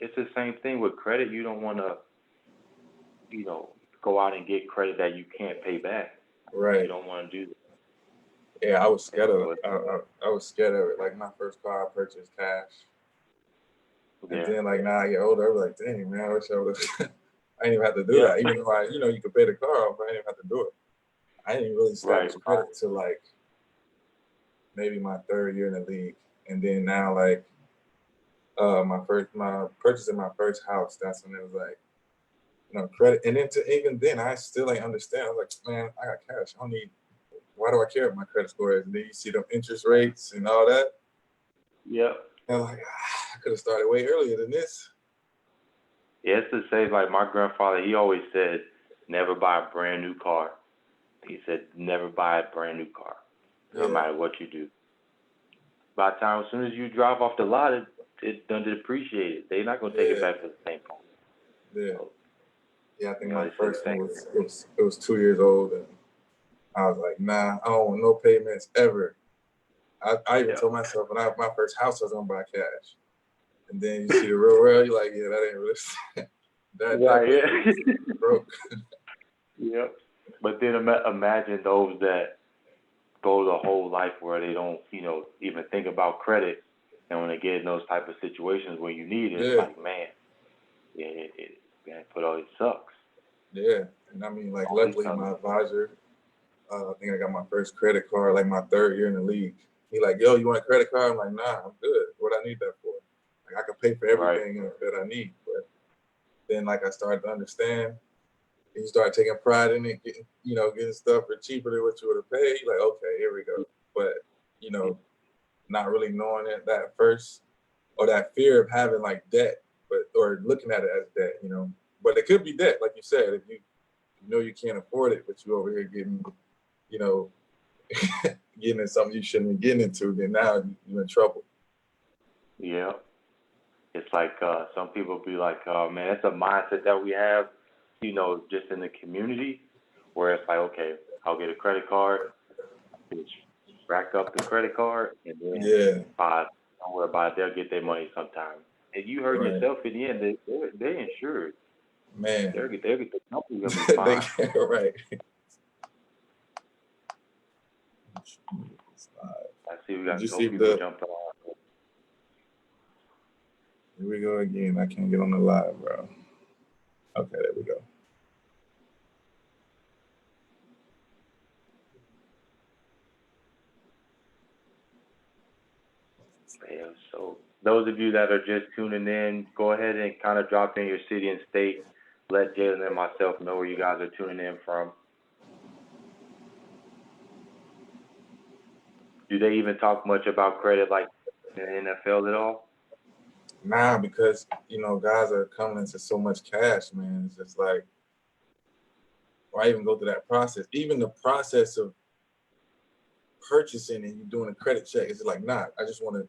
it's the same thing with credit. You don't want to, go out and get credit that you can't pay back. You Right. don't want to do Yeah, I was that. scared of So it. I was scared of it. Like my first car, I purchased cash, and yeah, then like now I get older, I was like, dang man, I wish I would have. I didn't even have to do yeah, that. Even though you could pay the car off, I didn't even have to do it. I didn't really right, establish right. credit till like maybe my third year in the league, and then now like my purchasing my first house. That's when it was like credit, and then to even then I still ain't understand. I was like, man, I got cash. I don't need. Why do I care what my credit score is? And then you see them interest rates and all that, Yep. and I'm like, I could have started way earlier than this. Yeah, it's the same. Like my grandfather, he always said, never buy a brand new car. He said, never buy a brand new car, no Yeah, matter what you do. By the time, as soon as you drive off the lot, it's done depreciated. They're not gonna take it yeah, back to the same point. yeah, So, yeah. I think my they say the first one same. was 2 years old, and I was like, nah, I don't want no payments ever. I even Yeah. told myself when I my first house I was gonna buy cash, and then you see the real world, you're like, yeah, that ain't really that Right. make you Yeah. broke. Yep. But then imagine those that go the whole life where they don't, even think about credit, and when they get in those type of situations where you need it, it's Yeah, like, man, man, it sucks. yeah. And I mean, like, All these luckily times. my advisor, I think I got my first credit card like my third year in the league. He like, yo, you want a credit card? I'm like, nah, I'm good. What I need that for? Like, I can pay for Right. everything that I need. But then, like, I started to understand. And you start taking pride in it, getting stuff for cheaper than what you would have paid. You're like, okay, here we go. But you know, not really knowing it that first, or that fear of having like debt, or looking at it as debt. But it could be debt, like you said, if you know you can't afford it, but you over here getting, you know, getting in something you shouldn't be getting into, then now you're in trouble. Yeah. It's like some people be like, oh man, it's a mindset that we have, just in the community, where it's like, okay, I'll get a credit card, just rack up the credit card, and then Yeah, buy somewhere about it, they'll get their money sometime. And you heard right, yourself in the end, they're insured. man. They're the company's gonna be They fine. right. I see we Did got you no see people the? jumping on. Here we go again. I can't get on the live, bro. Okay, there we go. Yeah, so those of you that are just tuning in, go ahead and kind of drop in your city and state. Let Jalen and myself know where you guys are tuning in from. Do they even talk much about credit like in the NFL at all? Nah, because guys are coming into so much cash, man. It's just like, why even go through that process? Even the process of purchasing and you doing a credit check, it's like, nah, I just want to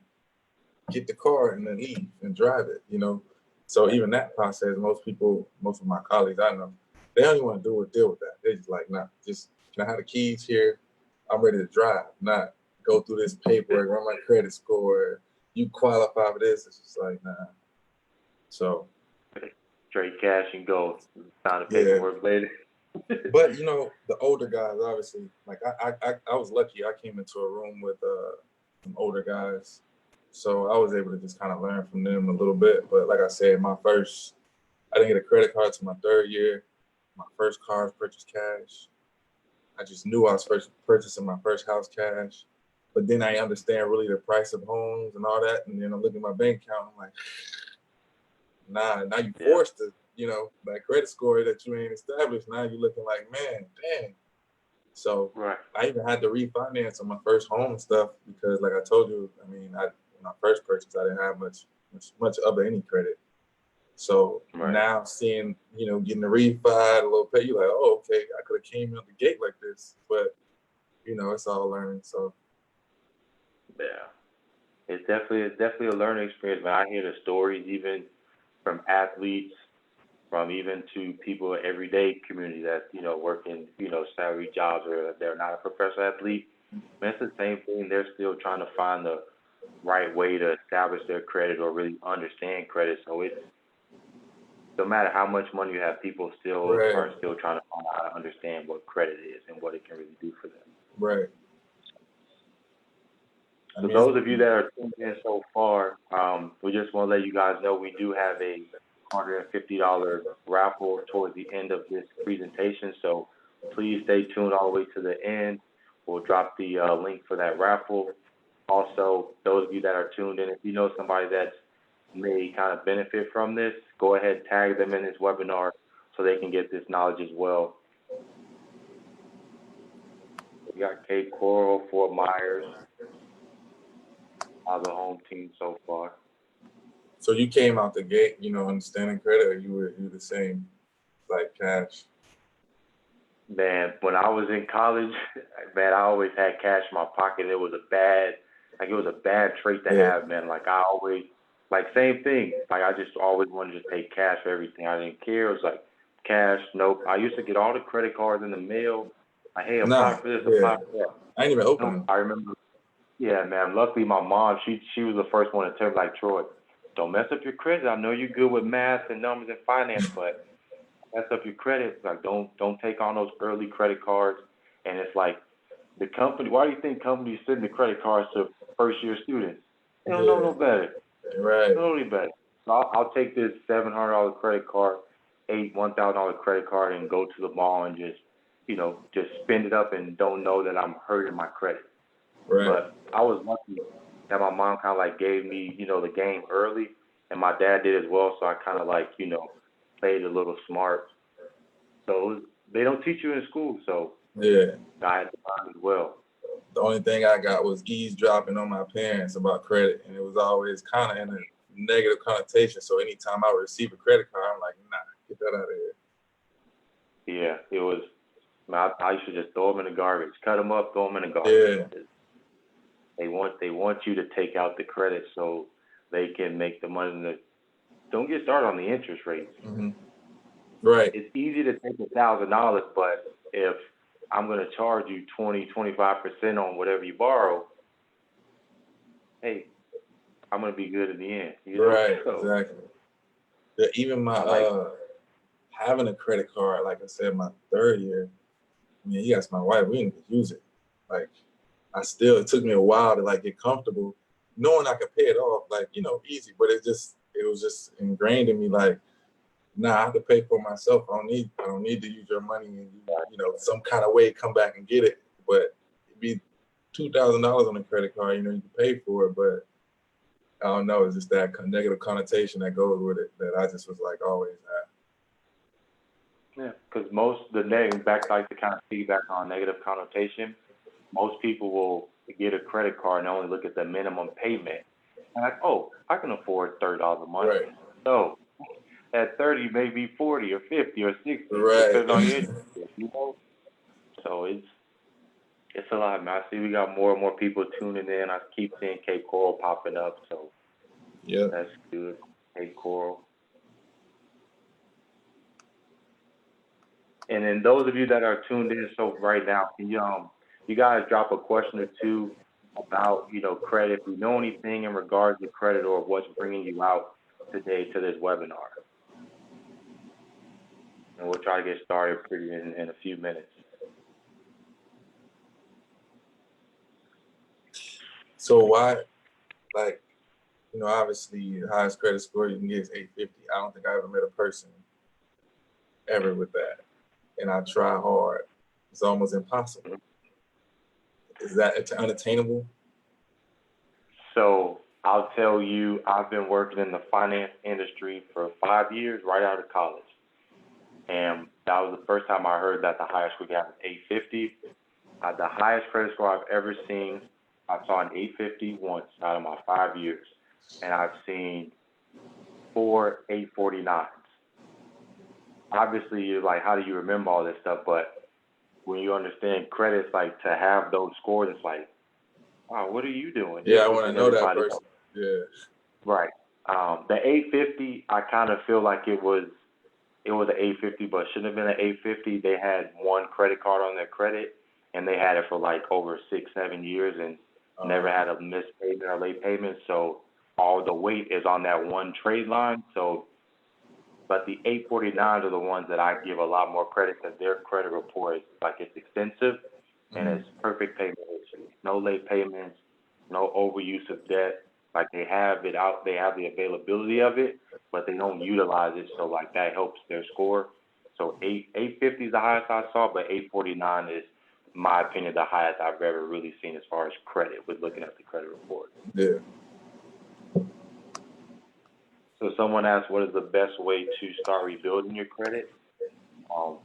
get the car and then leave and drive it. So even that process, most of my colleagues I know, they don't even want to deal with that. They're just like, nah, just can I have the keys here? I'm ready to drive, not go through this paperwork, run my credit score. You qualify for this. It's just like, nah. So Straight cash and go. Sign the yeah. paperwork later. But the older guys, obviously, like I was lucky. I came into a room with some older guys, so I was able to just kind of learn from them a little bit. But like I said, I didn't get a credit card to my third year. My first car was purchased cash. I just knew I was first purchasing my first house cash. But then I understand really the price of homes and all that, and then I'm looking at my bank account. I'm like, nah, now you Yeah. forced to, that credit score that you ain't established. Now you're looking like, man, dang. So Right. I even had to refinance on my first home and stuff because, like I told you, I mean, when I first purchased, I didn't have much of any credit. So Right. now seeing, getting the refi, a little pay, you're like, oh, okay, I could have came out the gate like this, but it's all learning. So Yeah. It's definitely a learning experience. When I hear the stories, even from athletes, from even to people everyday community that working salary jobs, or they're not a professional athlete. Man, it's the same thing. They're still trying to find the right way to establish their credit or really understand credit. So no matter how much money you have, people still Right. are still trying to find out how to understand what credit is and what it can really do for them. Right. So those of you that are tuned in so far, we just want to let you guys know we do have a $150 raffle towards the end of this presentation. So please stay tuned all the way to the end. We'll drop the link for that raffle. Also, those of you that are tuned in, if you know somebody that's may kind of benefit from this, go ahead, tag them in this webinar so they can get this knowledge as well. We got Cape Coral, Fort Myers, the home team so far. So you came out the gate, understanding credit, or you were the same, like cash? Man, when I was in college, man, I always had cash in my pocket. It was a bad trait to have, man. Like I always, same thing. Like I just always wanted to just take cash for everything. I didn't care. It was like cash, nope. I used to get all the credit cards in the mail. Like, hey, apply for this, apply for that. I ain't even open them. I remember. Yeah, man. Luckily, my mom, she was the first one to tell me, like, Troy, don't mess up your credit. I know you're good with math and numbers and finance, but mess up your credit. Like, don't take on those early credit cards. And it's like the company. Why do you think companies send the credit cards to first year students? They don't know no better. Right. They don't know any better. So I'll take this $700 credit card, $1,000 credit card, and go to the mall and just spend it up and don't know that I'm hurting my credit. Right. But I was lucky that my mom kind of gave me, the game early, and my dad did as well. So I kind of played a little smart. So they don't teach you in school, so yeah, I had to learn as well. The only thing I got was eavesdropping on my parents about credit, and it was always kind of in a negative connotation. So anytime I would receive a credit card, I'm like, nah, get that out of here. Yeah, it was. I used to just throw them in the garbage, cut them up, throw them in the garbage. Yeah. They want you to take out the credit so they can make the money. Don't get started on the interest rates. Mm-hmm. Right. It's easy to take $1,000, but if I'm going to charge you 25% on whatever you borrow, hey, I'm going to be good in the end. Right. So, exactly. Yeah, even my having a credit card, like I said, my third year. I mean, yes, my wife, we didn't use it. It took me a while to get comfortable, knowing I could pay it off, easy. But it was just ingrained in me, nah, I have to pay for myself. I don't need to use your money and some kind of way come back and get it. But it'd be $2,000 on a credit card, you can pay for it, but I don't know, it's just that negative connotation that goes with it that I just was always had. Yeah, because back to kind of feedback on negative connotation, most people will get a credit card and only look at the minimum payment. And oh, I can afford $30 a month. Right. So at 30, maybe 40 or 50 or 60, right. depending on your interest. So it's a lot, man. I see we got more and more people tuning in. I keep seeing Cape Coral popping up, so yeah, that's good. Cape Coral. And then those of you that are tuned in, so right now, can you guys drop a question or two about credit? If you know anything in regards to credit or what's bringing you out today to this webinar, and we'll try to get started in a few minutes. So why, obviously the highest credit score you can get is 850. I don't think I ever met a person ever with that. And I try hard. It's almost impossible. Is that unattainable? So I'll tell you, I've been working in the finance industry for 5 years, right out of college. And that was the first time I heard that the highest we got was 850. The highest credit score I've ever seen, I saw an 850 once out of my 5 years. And I've seen 4 849s. Obviously, you're like, how do you remember all this stuff? But when you understand credit, it's to have those scores, it's wow, what are you doing? Yeah, I want to know that person. Yeah. Right. The 850, I kind of feel like it was an 850, but shouldn't have been an 850. They had one credit card on their credit, and they had it for over 6-7 years and never had a missed payment or late payment. So all the weight is on that one trade line. So But the 849s are the ones that I give a lot more credit because their credit report is like it's extensive and Mm-hmm. it's perfect payment history. No late payments, no overuse of debt. Like they have it out, they have the availability of it, but they don't utilize it. So like that helps their score. So 850 is the highest I saw, but 849 is, in my opinion, the highest I've ever really seen as far as credit with looking at the credit report. Yeah. So someone asked, what is the best way to start rebuilding your credit? Um,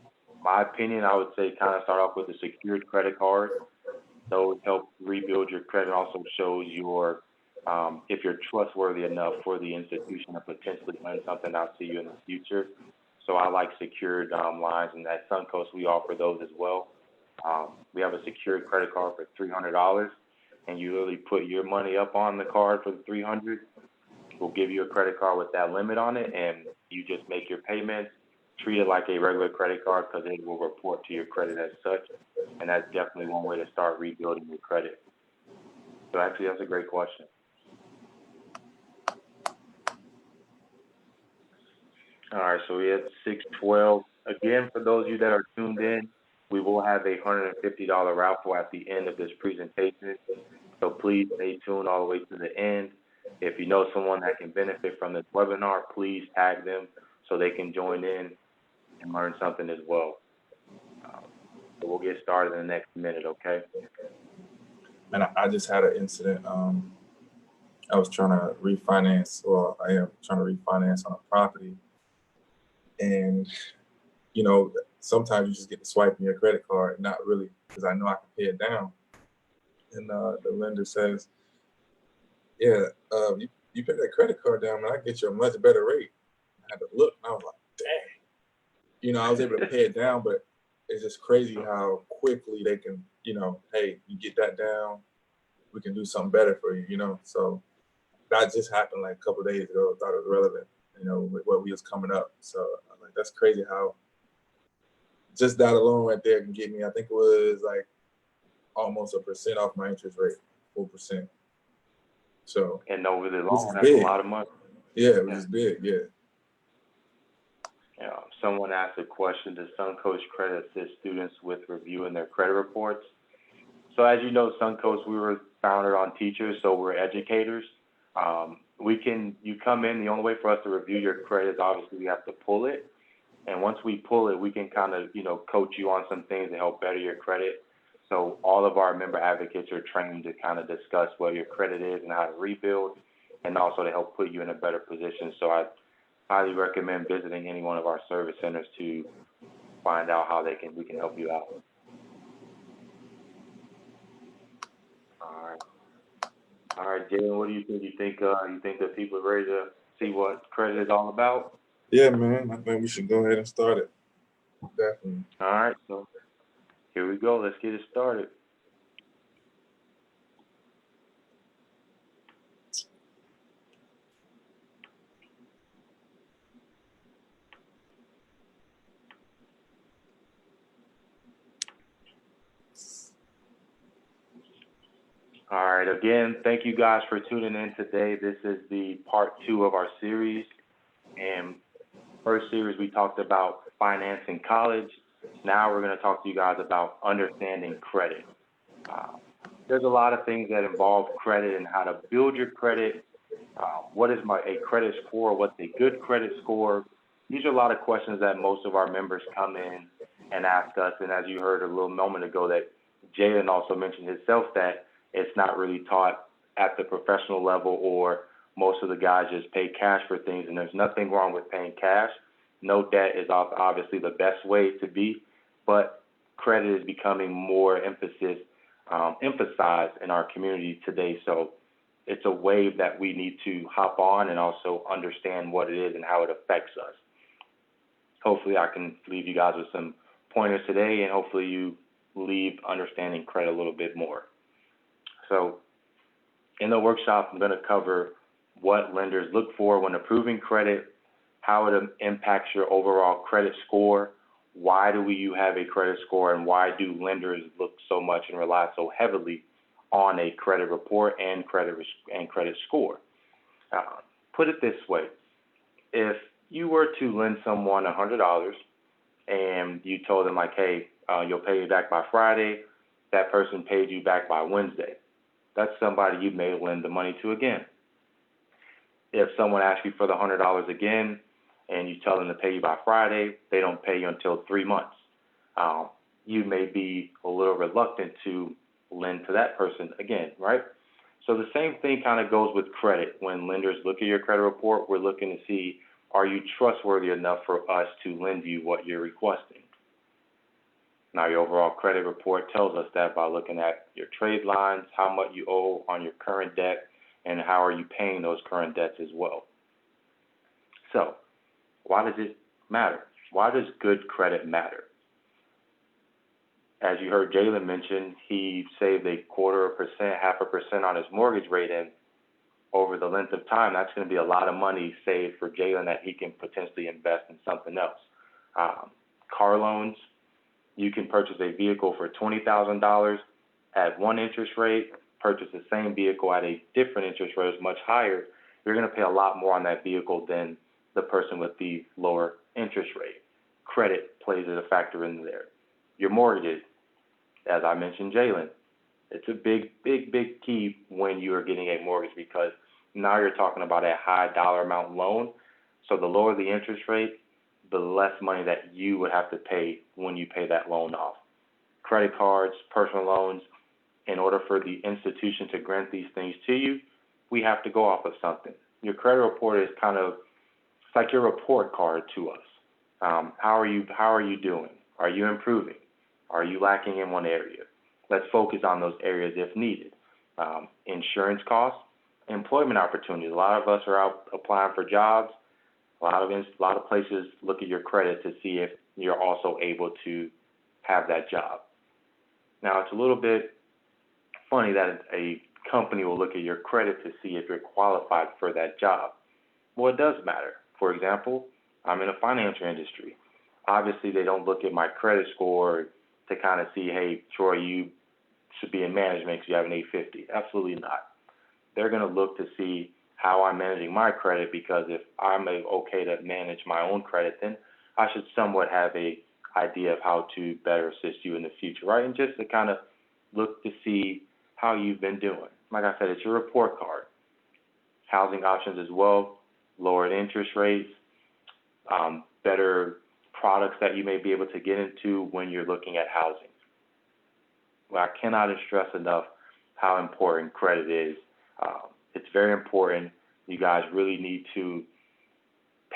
my opinion, I would say kind of start off with a secured credit card. Those help rebuild your credit. Also shows your if you're trustworthy enough for the institution to potentially lend something out to you in the future. So I like secured lines, and at Suncoast we offer those as well. We have a secured credit card for $300, and you really put your money up on the card for the 300. We'll give you a credit card with that limit on it, and you just make your payments. Treat it like a regular credit card because it will report to your credit as such, and that's definitely one way to start rebuilding your credit. So actually, that's a great question. All right, so we had 612. Again, for those of you that are tuned in, we will have a $150 raffle at the end of this presentation. So please stay tuned all the way to the end. If you know someone that can benefit from this webinar, please tag them so they can join in and learn something as well. So we'll get started in the next minute, okay? And I just had an incident. I was trying to refinance, well, I am trying to refinance on a property. And, you know, sometimes you just get to swiping your credit card, not really, because I know I can pay it down. And the lender says, yeah, you pay that credit card down, and I get you a much better rate. I had to look, and I was like, dang. You know, I was able to pay it down, but it's just crazy how quickly they can, you know, hey, you get that down, we can do something better for you, you know? So that just happened like a couple of days ago. I thought it was relevant, you know, with what we was coming up. So I'm like, that's crazy how just that alone right there can get me, I think it was like almost 1% off my interest rate, 4%. So, And over the which long, is that's a big. lot of money. Yeah, which is big, yeah. Someone asked a question, does Suncoast Credit assist students with reviewing their credit reports? So as you know, Suncoast, we were founded on teachers, so we're educators. You come in, the only way for us to review your credit is obviously we have to pull it. And once we pull it, we can kind of, coach you on some things to help better your credit. So all of our member advocates are trained to kind of discuss what your credit is and how to rebuild, and also to help put you in a better position. So I highly recommend visiting any one of our service centers to find out how we can help you out. All right, Jalen, what do you think? You think that people are ready to see what credit is all about? Yeah, man. I think we should go ahead and start it. Definitely. All right, so here we go. Let's get it started. All right, again, thank you guys for tuning in today. This is the part 2 of our series. And first series, we talked about financing college. Now we're going to talk to you guys about understanding credit. There's a lot of things that involve credit and how to build your credit. What is a credit score? What's a good credit score? These are a lot of questions that most of our members come in and ask us. And as you heard a little moment ago, that Jalen also mentioned himself, that it's not really taught at the professional level, or most of the guys just pay cash for things. And there's nothing wrong with paying cash. No debt is obviously the best way to be, but credit is becoming more emphasized in our community today. So it's a wave that we need to hop on and also understand what it is and how it affects us. Hopefully I can leave you guys with some pointers today, and hopefully you leave understanding credit a little bit more. So in the workshop, I'm going to cover what lenders look for when approving credit, how it impacts your overall credit score, why do you have a credit score, and why do lenders look so much and rely so heavily on a credit report and credit score. Put it this way, if you were to lend someone $100 and you told them like, hey, you'll pay me back by Friday, that person paid you back by Wednesday. That's somebody you may lend the money to again. If someone asks you for the $100 again and you tell them to pay you by Friday, they don't pay you until 3 months. You may be a little reluctant to lend to that person again, right? So the same thing kind of goes with credit. When lenders look at your credit report, we're looking to see, are you trustworthy enough for us to lend you what you're requesting? Now, your overall credit report tells us that by looking at your trade lines, how much you owe on your current debt, and how are you paying those current debts as well. So, why does it matter? Why does good credit matter? As you heard Jalen mention, he saved 0.25%, 0.5% on his mortgage rate, and over the length of time, that's going to be a lot of money saved for Jalen that he can potentially invest in something else. Car loans, you can purchase a vehicle for $20,000 at one interest rate, purchase the same vehicle at a different interest rate, much higher. You're going to pay a lot more on that vehicle than the person with the lower interest rate. Credit plays a factor in there. Your mortgages, as I mentioned, Jalen, it's a big key when you are getting a mortgage, because now you're talking about a high dollar amount loan. So the lower the interest rate, the less money that you would have to pay when you pay that loan off. Credit cards, personal loans, in order for the institution to grant these things to you, we have to go off of something. Your credit report is kind of, it's like your report card to us. How are you doing? Are you improving? Are you lacking in one area? Let's focus on those areas if needed. Insurance costs, employment opportunities. A lot of us are out applying for jobs. A lot of places look at your credit to see if you're also able to have that job. Now, it's a little bit funny that a company will look at your credit to see if you're qualified for that job. Well, it does matter. For example, I'm in a financial industry. Obviously, they don't look at my credit score to kind of see, hey, Troy, you should be in management because you have an 850. Absolutely not. They're going to look to see how I'm managing my credit, because if I'm okay to manage my own credit, then I should somewhat have a idea of how to better assist you in the future, right? And just to kind of look to see how you've been doing. Like I said, it's your report card. Housing options as well, lowered interest rates, better products that you may be able to get into when you're looking at housing. Well, I cannot stress enough how important credit is. It's very important. You guys really need to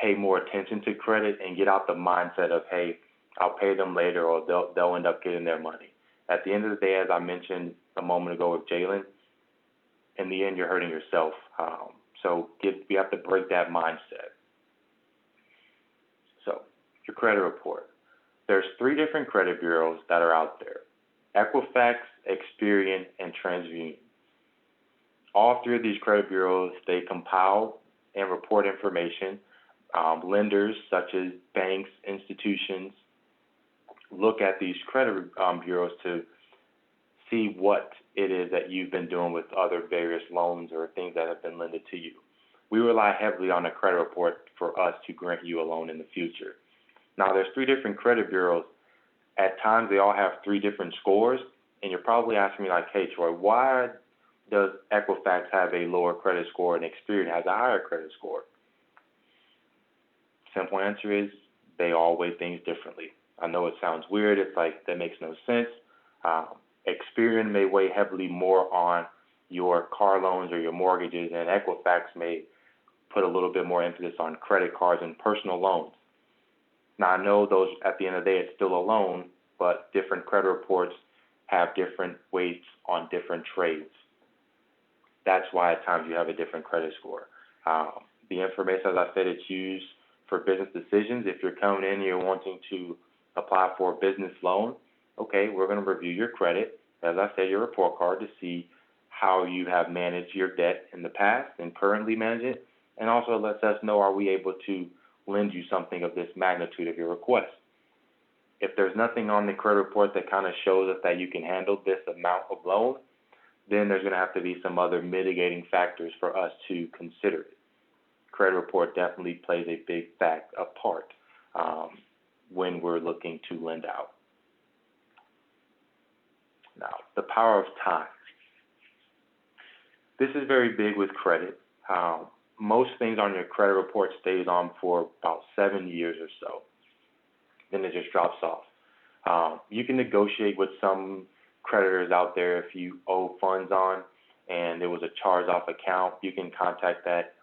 pay more attention to credit and get out the mindset of, hey, I'll pay them later, or they'll end up getting their money. At the end of the day, as I mentioned a moment ago with Jalen, in the end, you're hurting yourself. We have to break that mindset. So, your credit report. There's 3 different credit bureaus that are out there: Equifax, Experian, and TransUnion. All 3 of these credit bureaus, they compile and report information. Lenders, such as banks, institutions, look at these credit bureaus to see what it is that you've been doing with other various loans or things that have been lended to you. We rely heavily on a credit report for us to grant you a loan in the future. Now, there's 3 different credit bureaus. At times, they all have 3 different scores, and you're probably asking me like, hey, Troy, why does Equifax have a lower credit score and Experian has a higher credit score? Simple answer is they all weigh things differently. I know it sounds weird. It's like that makes no sense. Experian may weigh heavily more on your car loans or your mortgages, and Equifax may put a little bit more emphasis on credit cards and personal loans. Now, I know those, at the end of the day, it's still a loan, but different credit reports have different weights on different trades. That's why at times you have a different credit score. The information, as I said, it's used for business decisions. If you're coming in and you're wanting to apply for a business loan, okay, we're going to review your credit, as I said, your report card, to see how you have managed your debt in the past and currently manage it, and also lets us know, are we able to lend you something of this magnitude of your request. If there's nothing on the credit report that kind of shows us that you can handle this amount of loan, then there's going to have to be some other mitigating factors for us to consider it. credit report definitely plays a big part when we're looking to lend out. Now, the power of time. This is very big with credit. Most things on your credit report stays on for about 7 years or so. Then it just drops off. You can negotiate with some creditors out there if you owe funds on and there was a charge-off account. You can contact that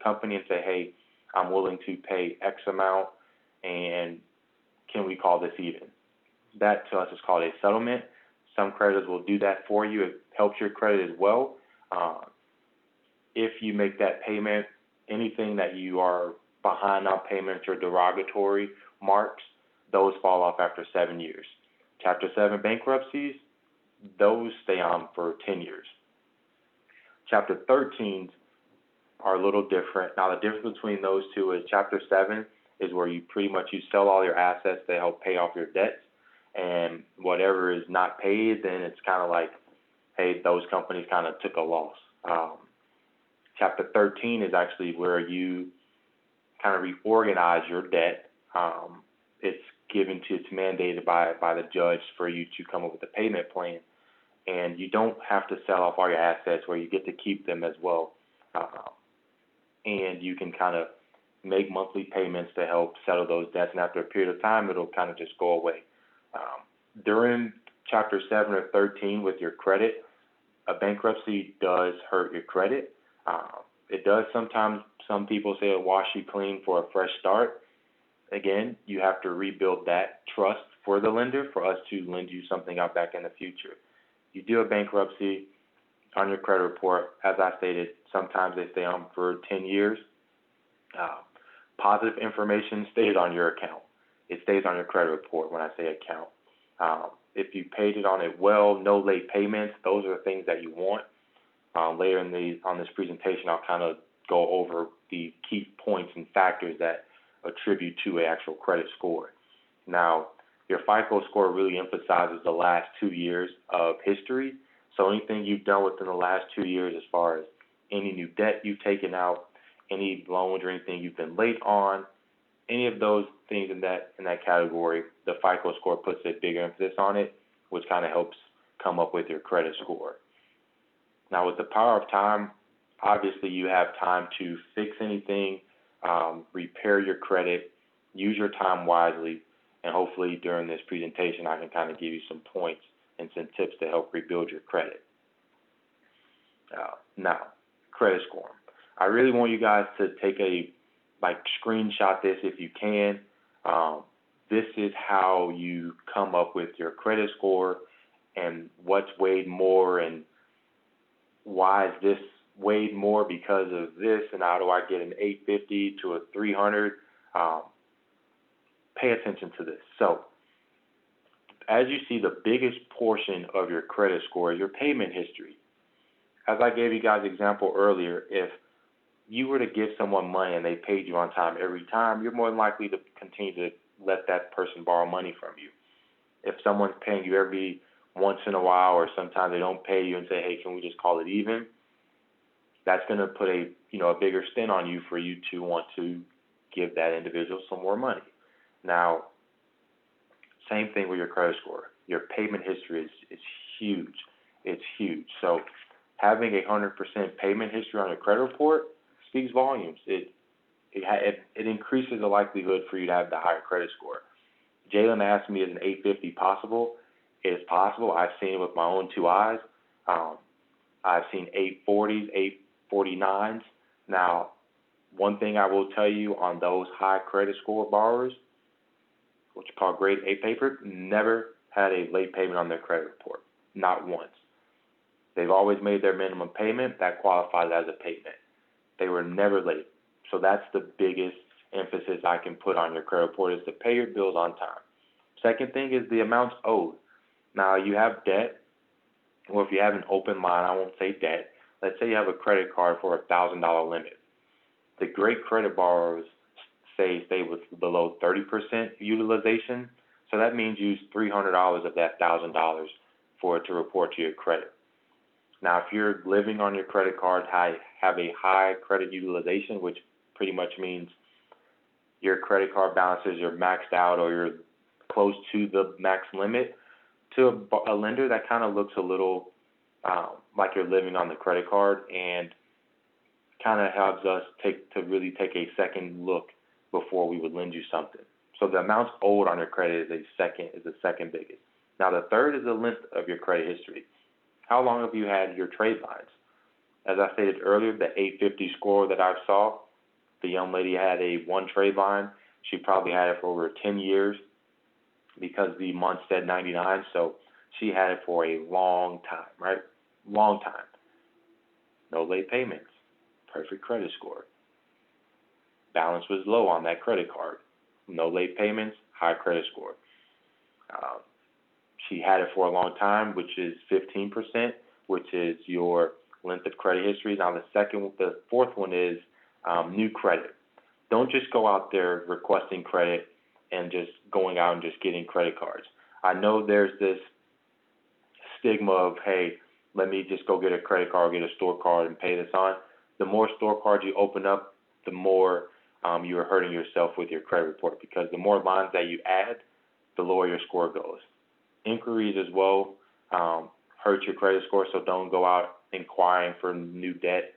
company and say, hey, I'm willing to pay X amount, and can we call this even? That to us is called a settlement. Some creditors will do that for you. It helps your credit as well. If you make that payment, anything that you are behind on payments or derogatory marks, those fall off after 7 years. Chapter 7 bankruptcies, those stay on for 10 years. Chapter 13s are a little different. Now, the difference between those two is Chapter 7 is where you pretty much you sell all your assets to help pay off your debts, and whatever is not paid, then it's kind of like, hey, those companies kind of took a loss. Chapter 13 is actually where you kind of reorganize your debt. It's mandated by the judge for you to come up with a payment plan, and you don't have to sell off all your assets, where you get to keep them as well, and you can kind of make monthly payments to help settle those debts, and after a period of time, it'll kind of just go away. During Chapter 7 or 13 with your credit, a bankruptcy does hurt your credit. It does sometimes. Some people say it'll wash you clean for a fresh start. Again, you have to rebuild that trust for the lender for us to lend you something out back in the future. You do a bankruptcy on your credit report. As I stated, sometimes they stay on for 10 years. Positive information stays on your account. It stays on your credit report when I say account. If you paid it on it well, no late payments, those are the things that you want. Later on this presentation, I'll kind of go over the key points and factors that attribute to an actual credit score. Now, your FICO score really emphasizes the last 2 years of history. So anything you've done within the last 2 years, as far as any new debt you've taken out, any loans or anything you've been late on, any of those things in that category, the FICO score puts a bigger emphasis on it, which kind of helps come up with your credit score. Now, with the power of time, obviously you have time to fix anything, repair your credit, use your time wisely, and hopefully during this presentation I can kind of give you some points and some tips to help rebuild your credit. Now, credit score. I really want you guys to take screenshot this if you can. This is how you come up with your credit score and what's weighed more and why is this weighed more because of this, and how do I get an 850 to a 300? Pay attention to this. So, as you see, the biggest portion of your credit score is your payment history. As I gave you guys an example earlier, if you were to give someone money and they paid you on time every time, you're more than likely to continue to let that person borrow money from you. If someone's paying you every once in a while, or sometimes they don't pay you and say, hey, can we just call it even? That's going to put a bigger stint on you for you to want to give that individual some more money. Now, same thing with your credit score. Your payment history is huge. It's huge. So having 100% payment history on your credit report speaks volumes. It increases the likelihood for you to have the higher credit score. Jalen asked me, is an 850 possible? It is possible. I've seen it with my own two eyes. I've seen 840s, 849s. Now, one thing I will tell you on those high credit score borrowers, which are called grade A paper, never had a late payment on their credit report. Not once. They've always made their minimum payment. That qualifies as a payment. They were never late. So that's the biggest emphasis I can put on your credit report, is to pay your bills on time. Second thing is the amounts owed. Now, you have debt, or if you have an open line, I won't say debt. Let's say you have a credit card for a $1,000 limit. The great credit borrowers stay with below 30% utilization. So that means use $300 of that $1,000 for it to report to your credit. Now, if you're living on your credit card, have a high credit utilization, which pretty much means your credit card balances are maxed out or you're close to the max limit. To a lender, that kind of looks a little like you're living on the credit card, and kind of helps us really take a second look before we would lend you something. So the amounts owed on your credit is the second biggest. Now the third is the length of your credit history. How long have you had your trade lines? As I stated earlier, the 850 score that I saw, the young lady had a one trade line. She probably had it for over 10 years because the month said 99, so she had it for a long time, right? Long time. No late payments. Perfect credit score. Balance was low on that credit card. No late payments, high credit score. She had it for a long time, which is 15%, which is your length of credit history. Now the fourth one is new credit. Don't just go out there requesting credit and just going out and just getting credit cards. I know there's this stigma of, hey, let me just go get a credit card, get a store card and pay this on. The more store cards you open up, the more you are hurting yourself with your credit report, because the more lines that you add, the lower your score goes. Inquiries as well hurt your credit score, so don't go out inquiring for new debt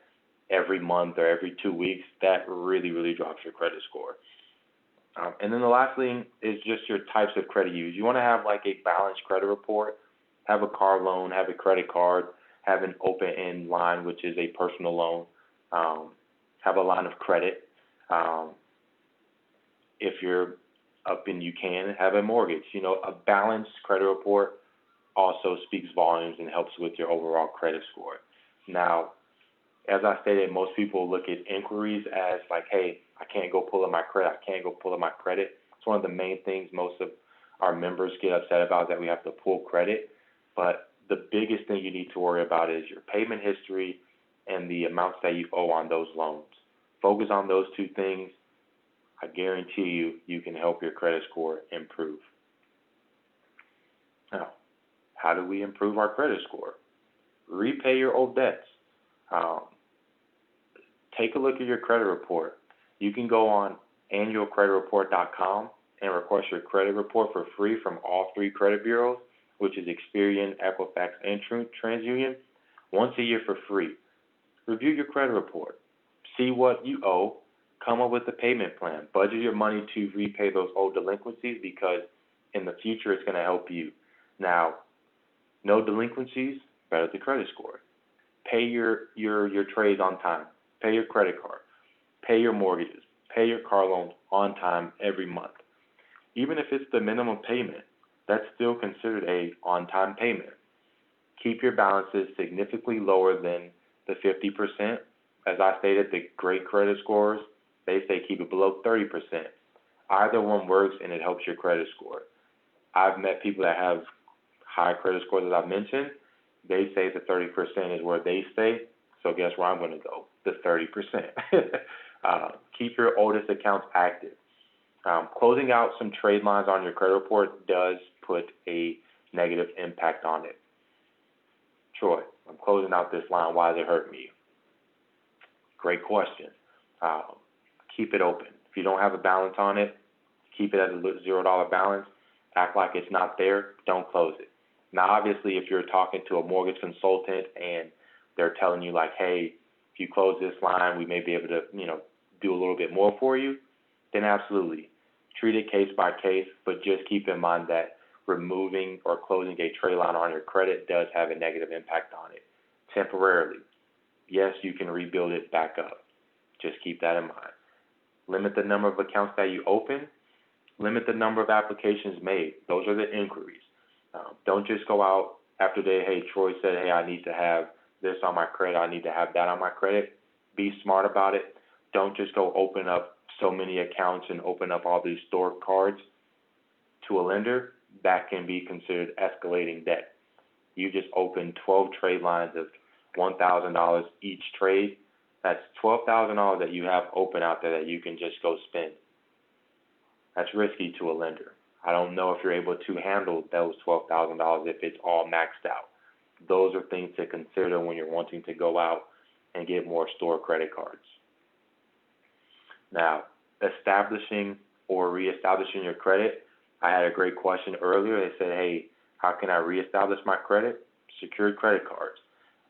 every month or every 2 weeks. That really, really drops your credit score. And then the last thing is just your types of credit use. You want to have like a balanced credit report, have a car loan, have a credit card, have an open-end line, which is a personal loan, have a line of credit. If you're up and you can, have a mortgage. You know, a balanced credit report also speaks volumes and helps with your overall credit score. Now, as I stated, most people look at inquiries as like, hey, I can't go pull up my credit. I can't go pull up my credit. It's one of the main things most of our members get upset about, that we have to pull credit. But the biggest thing you need to worry about is your payment history and the amounts that you owe on those loans. Focus on those two things. I guarantee you can help your credit score improve. Now, how do we improve our credit score? Repay your old debts. Take a look at your credit report. You can go on annualcreditreport.com and request your credit report for free from all three credit bureaus, which is Experian, Equifax, and TransUnion, once a year for free. Review your credit report. See what you owe. Come up with a payment plan. Budget your money to repay those old delinquencies, because in the future it's going to help you. Now, no delinquencies, better the credit score. Pay your trades on time. Pay your credit card. Pay your mortgages. Pay your car loans on time every month. Even if it's the minimum payment, that's still considered a on-time payment. Keep your balances significantly lower than the 50%. As I stated, the great credit scores, they say keep it below 30%. Either one works and it helps your credit score. I've met people that have high credit scores, as I've mentioned. They say the 30% is where they stay. So guess where I'm going to go? The 30%. Keep your oldest accounts active. Closing out some trade lines on your credit report does put a negative impact on it. Troy, I'm closing out this line. Why does it hurt me? Great question. Keep it open. If you don't have a balance on it, keep it at a $0 balance. Act like it's not there. Don't close it. Now, obviously, if you're talking to a mortgage consultant and they're telling you like, hey, if you close this line, we may be able to, do a little bit more for you, then absolutely. Treat it case by case, but just keep in mind that removing or closing a trade line on your credit does have a negative impact on it temporarily. Yes, you can rebuild it back up. Just keep that in mind. Limit the number of accounts that you open. Limit the number of applications made. Those are the inquiries. Don't just go out after hey, Troy said, hey, I need to have this on my credit. I need to have that on my credit. Be smart about it. Don't just go open up so many accounts and open up all these store cards to a lender. That can be considered escalating debt. You just opened 12 trade lines of $1,000 each trade. That's $12,000 that you have open out there that you can just go spend. That's risky to a lender. I don't know if you're able to handle those $12,000 if it's all maxed out. Those are things to consider when you're wanting to go out and get more store credit cards. Now, establishing or reestablishing your credit, I had a great question earlier. They said, hey, how can I reestablish my credit? Secured credit cards.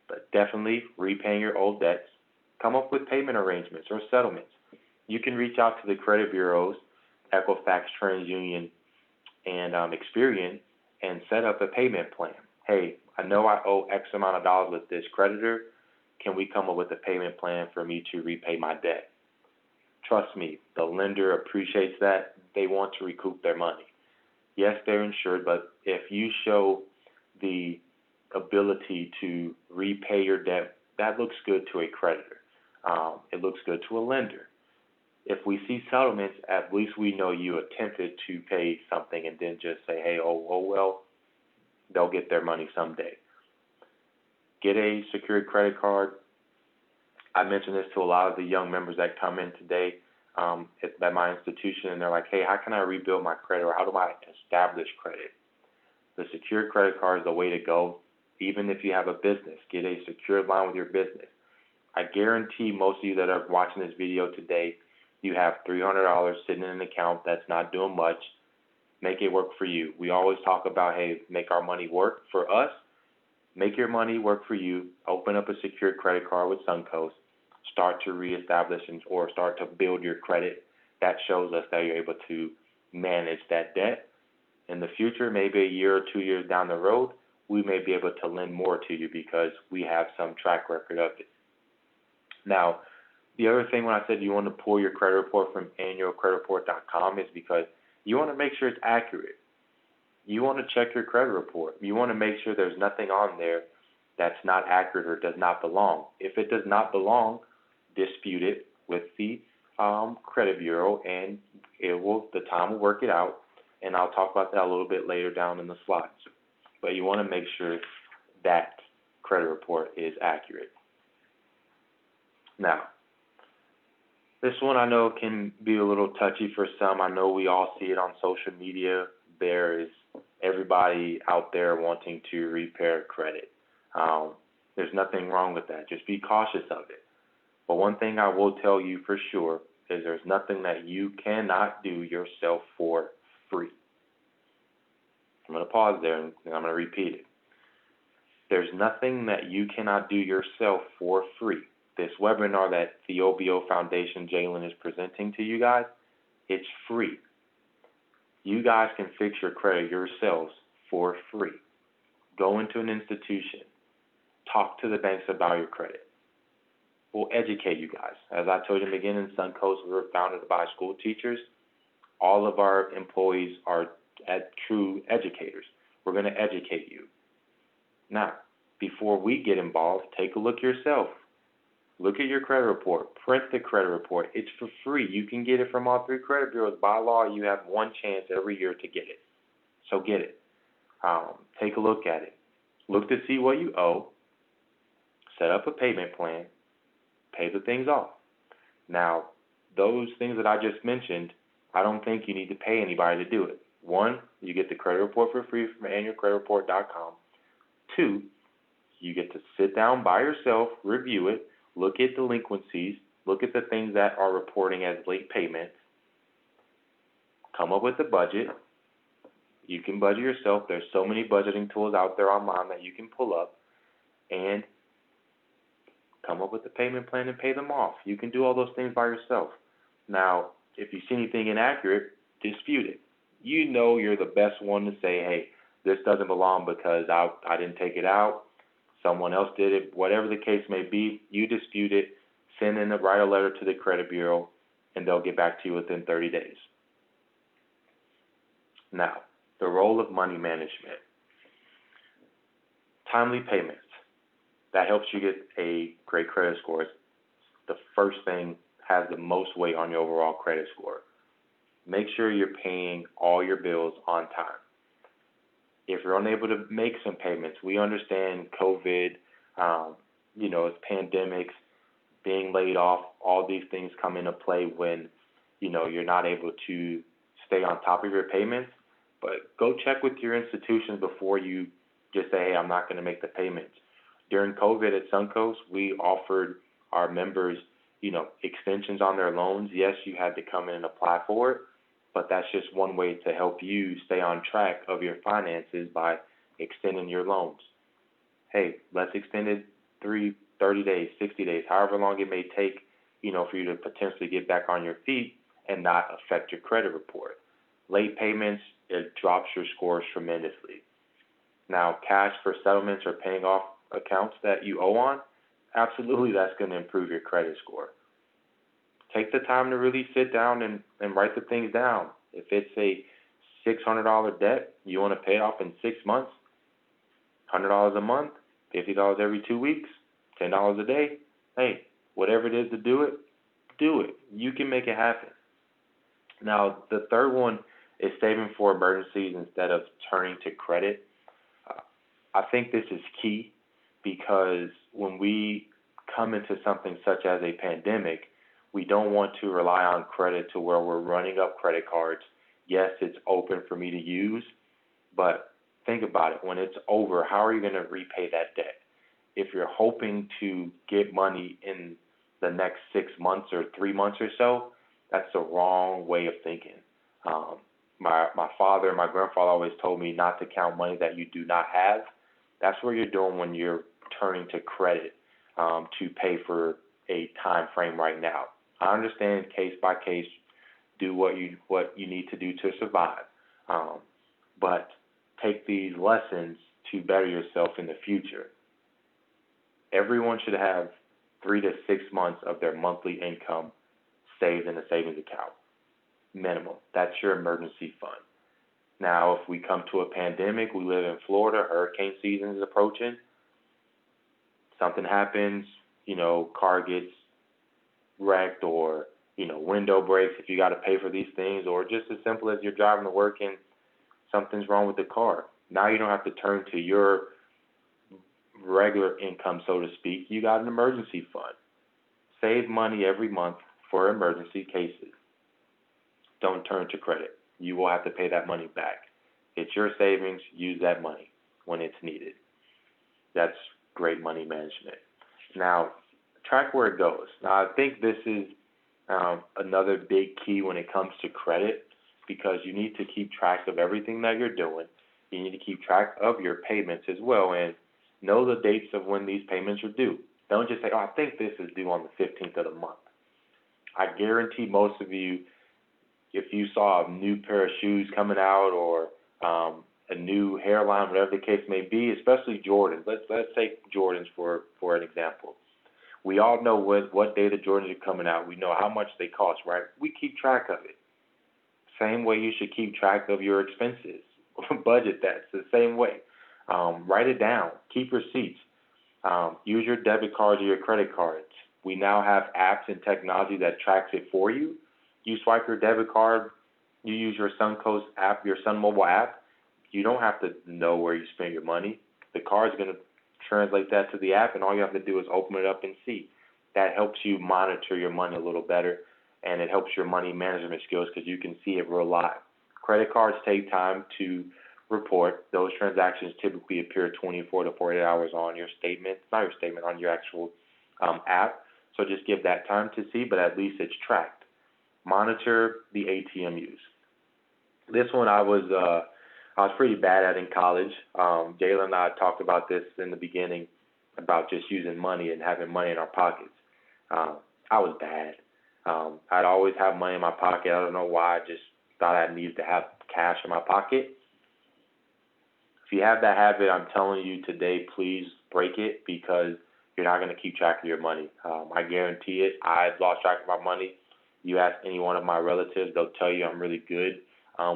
But definitely repaying your old debts. Come up with payment arrangements or settlements. You can reach out to the credit bureaus, Equifax, TransUnion, and Experian, and set up a payment plan. Hey, I know I owe X amount of dollars with this creditor. Can we come up with a payment plan for me to repay my debt? Trust me, the lender appreciates that. They want to recoup their money. Yes, they're insured, but if you show the ability to repay your debt, that looks good to a creditor. It looks good to a lender. If we see settlements, at least we know you attempted to pay something and then just say, hey, well, they'll get their money someday. Get a secured credit card. I mentioned this to a lot of the young members that come in today at my institution, and they're like, hey, how can I rebuild my credit, or how do I establish credit? The secured credit card is the way to go. Even if you have a business, get a secured line with your business. I guarantee most of you that are watching this video today, you have $300 sitting in an account that's not doing much. Make it work for you. We always talk about, hey, make our money work for us. Make your money work for you. Open up a secured credit card with Suncoast. Start to reestablish or start to build your credit. That shows us that you're able to manage that debt. In the future, maybe a year or 2 years down the road, we may be able to lend more to you because we have some track record of it. Now, the other thing when I said you want to pull your credit report from annualcreditreport.com is because you want to make sure it's accurate. You want to check your credit report. You want to make sure there's nothing on there that's not accurate or does not belong. If it does not belong, dispute it with the credit bureau, and the time will work it out. And I'll talk about that a little bit later down in the slides. But you want to make sure that credit report is accurate. Now, this one I know can be a little touchy for some. I know we all see it on social media. There is everybody out there wanting to repair credit. There's nothing wrong with that. Just be cautious of it. But one thing I will tell you for sure is there's nothing that you cannot do yourself for free. I'm going to pause there and I'm going to repeat it. There's nothing that you cannot do yourself for free. This webinar that the O.B.O Foundation, Jalen, is presenting to you guys, it's free. You guys can fix your credit yourselves for free. Go into an institution. Talk to the banks about your credit. We'll educate you guys. As I told you in the beginning, Suncoast, we were founded by school teachers. All of our employees are true educators. We're going to educate you. Now, before we get involved, take a look yourself. Look at your credit report. Print the credit report. It's for free. You can get it from all 3 credit bureaus. By law, you have one chance every year to get it. So get it. Take a look at it. Look to see what you owe. Set up a payment plan. Pay the things off. Now, those things that I just mentioned, I don't think you need to pay anybody to do it. 1, you get the credit report for free from annualcreditreport.com. 2, you get to sit down by yourself, review it, look at delinquencies, look at the things that are reporting as late payments, come up with a budget. You can budget yourself. There's so many budgeting tools out there online that you can pull up, and come up with a payment plan and pay them off. You can do all those things by yourself. Now, if you see anything inaccurate, dispute it. You know you're the best one to say, hey, this doesn't belong because I didn't take it out. Someone else did it. Whatever the case may be, you dispute it, write a letter to the credit bureau, and they'll get back to you within 30 days. Now, the role of money management. Timely payments. That helps you get a great credit score. It's the first thing, has the most weight on your overall credit score. Make sure you're paying all your bills on time. If you're unable to make some payments, we understand COVID, it's pandemics, being laid off, all these things come into play when, you're not able to stay on top of your payments. But go check with your institution before you just say, hey, I'm not going to make the payments. During COVID at Suncoast, we offered our members, extensions on their loans. Yes, you had to come in and apply for it, but that's just one way to help you stay on track of your finances by extending your loans. Hey, let's extend it 30 days, 60 days, however long it may take, for you to potentially get back on your feet and not affect your credit report. Late payments, it drops your scores tremendously. Now, cash for settlements or paying off accounts that you owe on, absolutely that's going to improve your credit score. Take the time to really sit down and write the things down. If it's a $600 debt, you want to pay it off in 6 months, $100 a month, $50 every 2 weeks, $10 a day. Hey, whatever it is to do it, do it. You can make it happen. Now, the third one is saving for emergencies instead of turning to credit. I think this is key because when we come into something such as a pandemic, we don't want to rely on credit to where we're running up credit cards. Yes, it's open for me to use, but think about it. When it's over, how are you going to repay that debt? If you're hoping to get money in the next 6 months or 3 months or so, that's the wrong way of thinking. My father and my grandfather always told me not to count money that you do not have. That's what you're doing when you're turning to credit to pay for a time frame right now. I understand case by case, do what you need to do to survive, but take these lessons to better yourself in the future. Everyone should have 3 to 6 months of their monthly income saved in a savings account, minimum. That's your emergency fund. Now, if we come to a pandemic, we live in Florida, hurricane season is approaching, something happens, car gets wrecked or, window breaks, if you got to pay for these things, or just as simple as you're driving to work and something's wrong with the car. Now you don't have to turn to your regular income, so to speak. You got an emergency fund. Save money every month for emergency cases. Don't turn to credit. You will have to pay that money back. It's your savings. Use that money when it's needed. That's great money management. Now, track where it goes. Now, I think this is another big key when it comes to credit, because you need to keep track of everything that you're doing. You need to keep track of your payments as well and know the dates of when these payments are due. Don't just say, I think this is due on the 15th of the month. I guarantee most of you, if you saw a new pair of shoes coming out or a new hairline, whatever the case may be, especially Jordans. Let's take Jordans for an example. We all know what day the Jordans are coming out. We know how much they cost, right? We keep track of it. Same way you should keep track of your expenses. Budget that. It's the same way. Write it down. Keep receipts. Use your debit cards or your credit cards. We now have apps and technology that tracks it for you. You swipe your debit card, you use your Suncoast app, your Sun mobile app. You don't have to know where you spend your money. The card's going to translate that to the app, and all you have to do is open it up and see. That helps you monitor your money a little better, and it helps your money management skills because you can see it real live. Credit cards take time to report. Those transactions typically appear 24 to 48 hours on your statement, not your statement, on your actual app. So just give that time to see, but at least it's tracked. Monitor the ATM use. This one I was pretty bad at in college. Jayla and I talked about this in the beginning about just using money and having money in our pockets. I was bad. I'd always have money in my pocket. I don't know why. I just thought I needed to have cash in my pocket. If you have that habit, I'm telling you today, please break it, because you're not going to keep track of your money. I guarantee it. I've lost track of my money. You ask any one of my relatives, they'll tell you I'm really good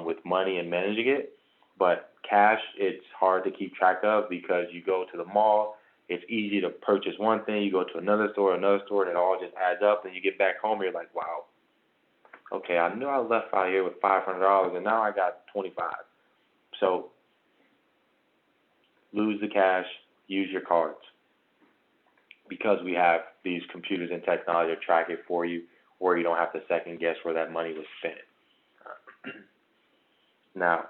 with money and managing it. But cash, it's hard to keep track of because you go to the mall. It's easy to purchase one thing. You go to another store, and it all just adds up. And you get back home, you're like, wow, okay, I knew I left out here with $500, and now I got $25. So lose the cash, use your cards, because we have these computers and technology to track it for you, where you don't have to second guess where that money was spent. Now,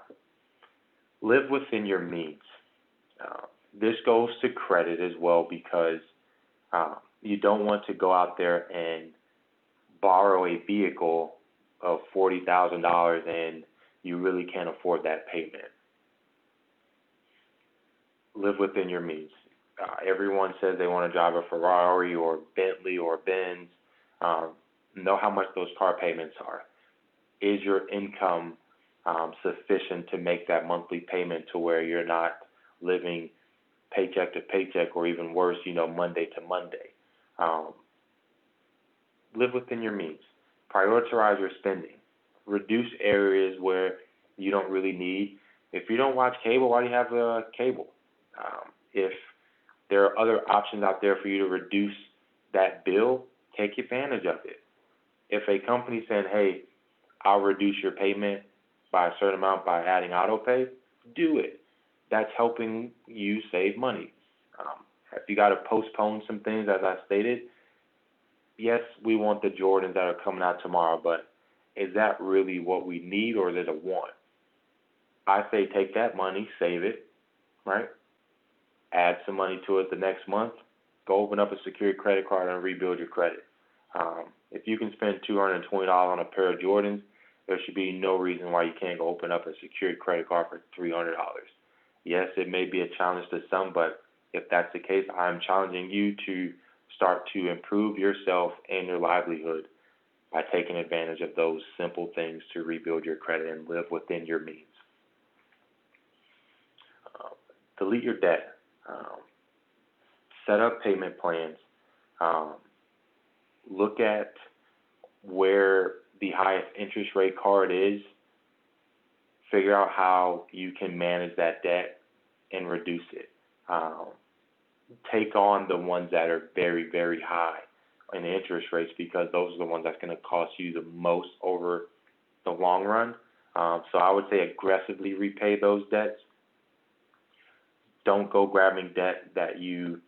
live within your means. This goes to credit as well, because you don't want to go out there and borrow a vehicle of $40,000 and you really can't afford that payment. Live within your means. Everyone says they want to drive a Ferrari or Bentley or Benz. Know how much those car payments are. Is your income sufficient to make that monthly payment to where you're not living paycheck to paycheck, or even worse, Monday to Monday? Live within your means. Prioritize your spending. Reduce areas where you don't really need. If you don't watch cable, why do you have cable? If there are other options out there for you to reduce that bill, take advantage of it. If a company's saying, hey, I'll reduce your payment by a certain amount by adding auto pay, do it. That's helping you save money. If you got to postpone some things, as I stated, yes, we want the Jordans that are coming out tomorrow, but is that really what we need, or is it a want? I say take that money, save it, right? Add some money to it the next month. Go open up a secured credit card and rebuild your credit. If you can spend $220 on a pair of Jordans, there should be no reason why you can't go open up a secured credit card for $300. Yes, it may be a challenge to some, but if that's the case, I'm challenging you to start to improve yourself and your livelihood by taking advantage of those simple things to rebuild your credit and live within your means. Delete your debt. Set up payment plans. Look at where the highest interest rate card is. Figure out how you can manage that debt and reduce it. Take on the ones that are very, very high in interest rates, because those are the ones that's going to cost you the most over the long run. So I would say aggressively repay those debts. Don't go grabbing debt that you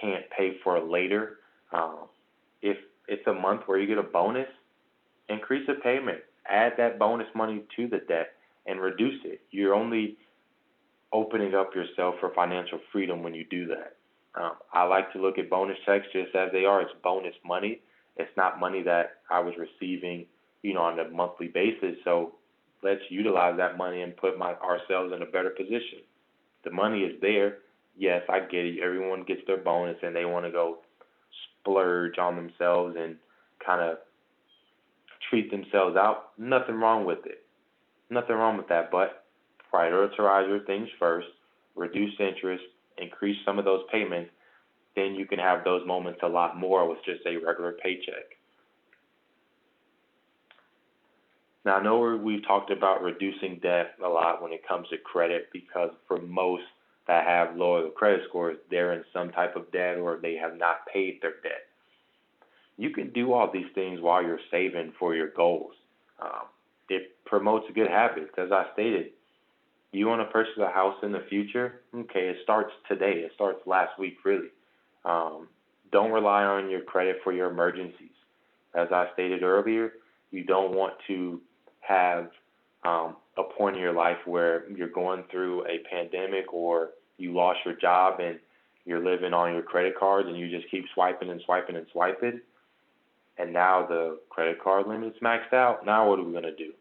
can't pay for later. If it's a month where you get a bonus, increase the payment. Add that bonus money to the debt and reduce it. You're only opening up yourself for financial freedom when you do that. I like to look at bonus checks just as they are. It's bonus money. It's not money that I was receiving, on a monthly basis. So let's utilize that money and put ourselves in a better position. The money is there. Yes, I get it. Everyone gets their bonus and they want to go splurge on themselves and kind of treat themselves out. Nothing wrong with it. Nothing wrong with that, but prioritize your things first, reduce interest, increase some of those payments, then you can have those moments a lot more with just a regular paycheck. Now, I know we've talked about reducing debt a lot when it comes to credit, because for most that have lower credit scores, they're in some type of debt or they have not paid their debt. You can do all these things while you're saving for your goals. It promotes good habits. As I stated, you want to purchase a house in the future? Okay, it starts today. It starts last week, really. Don't rely on your credit for your emergencies. As I stated earlier, you don't want to have a point in your life where you're going through a pandemic or you lost your job and you're living on your credit cards and you just keep swiping and swiping and swiping. And now the credit card limit's maxed out. Now what are we going to do?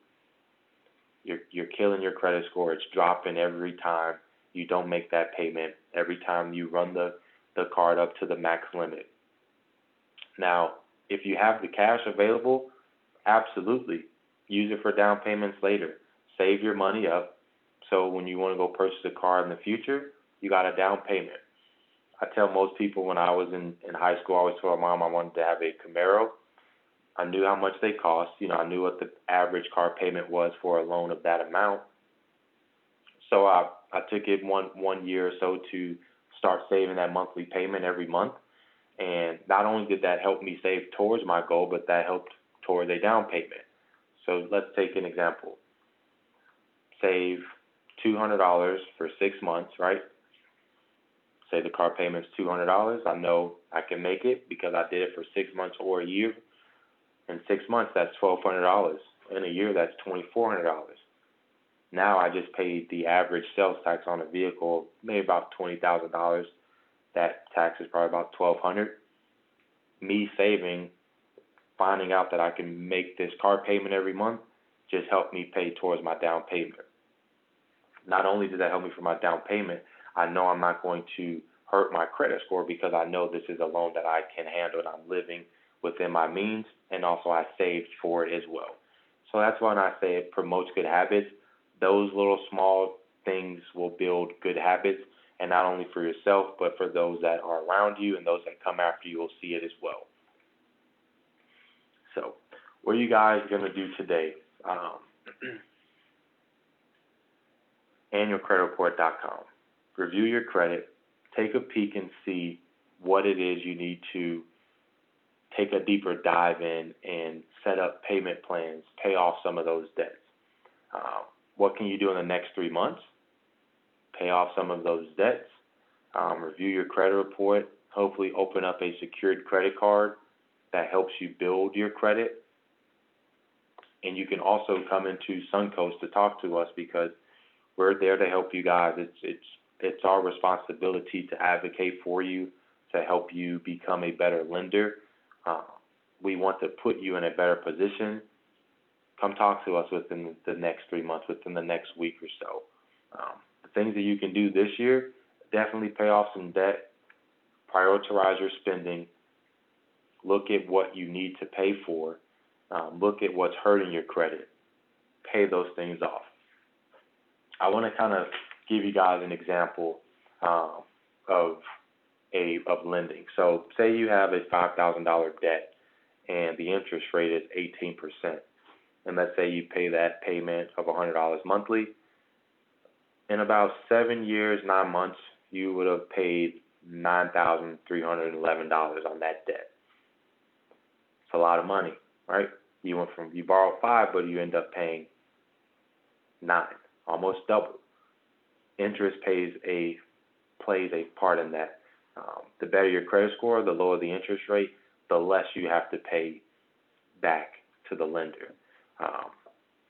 You're killing your credit score. It's dropping every time you don't make that payment, every time you run the card up to the max limit. Now, if you have the cash available, absolutely. Use it for down payments later. Save your money up so when you want to go purchase a car in the future, you got a down payment. I tell most people when I was in high school, I always told my mom I wanted to have a Camaro. I knew how much they cost. I knew what the average car payment was for a loan of that amount. So I took it one year or so to start saving that monthly payment every month. And not only did that help me save towards my goal, but that helped towards a down payment. So let's take an example. Save $200 for 6 months, right? Say the car payment's $200. I know I can make it because I did it for 6 months or a year. In 6 months, that's $1,200. In a year, that's $2,400. Now I just paid the average sales tax on a vehicle, maybe about $20,000. That tax is probably about $1,200. Me saving finding out that I can make this car payment every month just helped me pay towards my down payment. Not only did that help me for my down payment, I know I'm not going to hurt my credit score because I know this is a loan that I can handle and I'm living within my means, and also I saved for it as well. So that's why when I say it promotes good habits, those little small things will build good habits, and not only for yourself, but for those that are around you and those that come after you will see it as well. So what are you guys going to do today? Annualcreditreport.com. Review your credit, take a peek and see what it is you need to take a deeper dive in and set up payment plans, pay off some of those debts. What can you do in the next 3 months? Pay off some of those debts, review your credit report, hopefully open up a secured credit card that helps you build your credit. And you can also come into Suncoast to talk to us because we're there to help you guys. It's our responsibility to advocate for you, to help you become a better lender. We want to put you in a better position. Come talk to us within the next 3 months, within the next week or so. The things that you can do this year, definitely pay off some debt, prioritize your spending, look at what you need to pay for, look at what's hurting your credit, pay those things off. I want to kind of give you guys an example of lending. So say you have a $5,000 debt and the interest rate is 18%. And let's say you pay that payment of $100 monthly. In about 7 years, 9 months, you would have paid $9,311 on that debt. It's a lot of money, right? You borrowed 5, but you end up paying 9, almost double. Interest plays a part in that. The better your credit score, the lower the interest rate, the less you have to pay back to the lender.